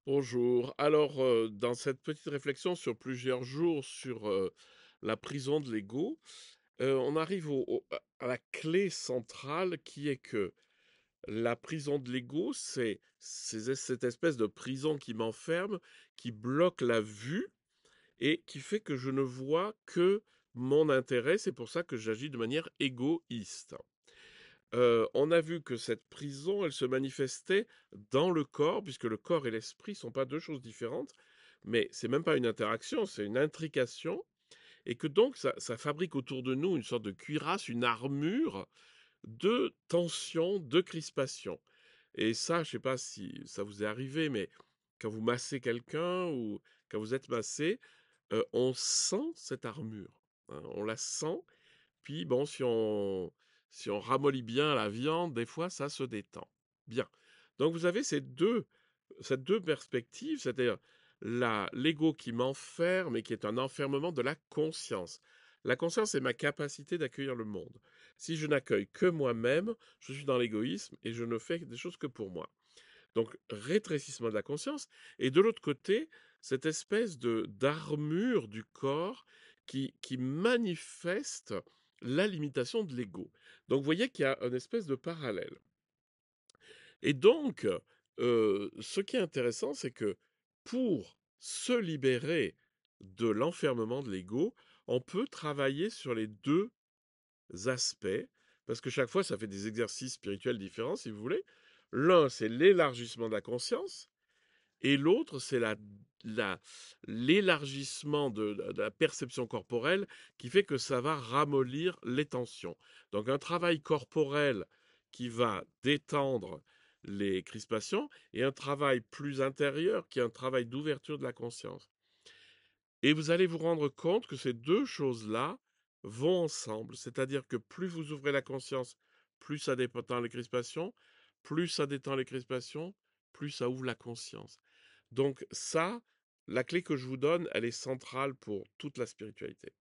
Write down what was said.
Bonjour. Dans cette petite réflexion sur plusieurs jours sur la prison de l'ego, on arrive à la clé centrale qui est que la prison de l'ego, c'est cette espèce de prison qui m'enferme, qui bloque la vue et qui fait que je ne vois que mon intérêt. C'est pour ça que j'agis de manière égoïste. On a vu que cette prison, elle se manifestait dans le corps, puisque le corps et l'esprit sont pas deux choses différentes, mais c'est même pas une interaction, c'est une intrication, et que donc ça fabrique autour de nous une sorte de cuirasse, une armure de tension, de crispation. Et ça, je sais pas si ça vous est arrivé, mais quand vous massez quelqu'un ou quand vous êtes massé, on sent cette armure, hein, on la sent, puis bon, si on ramollit bien la viande, des fois, ça se détend. Bien. Donc vous avez ces deux perspectives, c'est-à-dire l'ego qui m'enferme et qui est un enfermement de la conscience. La conscience est ma capacité d'accueillir le monde. Si je n'accueille que moi-même, je suis dans l'égoïsme et je ne fais des choses que pour moi. Donc rétrécissement de la conscience. Et de l'autre côté, cette espèce de d'armure du corps qui manifeste la limitation de l'ego. Donc vous voyez qu'il y a une espèce de parallèle. Et donc, ce qui est intéressant, c'est que pour se libérer de l'enfermement de l'ego, on peut travailler sur les deux aspects, parce que chaque fois, ça fait des exercices spirituels différents, si vous voulez. L'un, c'est l'élargissement de la conscience, et l'autre, c'est la- l'élargissement de la perception corporelle qui fait que ça va ramollir les tensions. Donc un travail corporel qui va détendre les crispations et un travail plus intérieur qui est un travail d'ouverture de la conscience. Et vous allez vous rendre compte que ces deux choses-là vont ensemble, c'est-à-dire que plus vous ouvrez la conscience, plus ça détend les crispations, plus ça détend les crispations, plus ça ouvre la conscience. Donc ça, la clé que je vous donne, elle est centrale pour toute la spiritualité.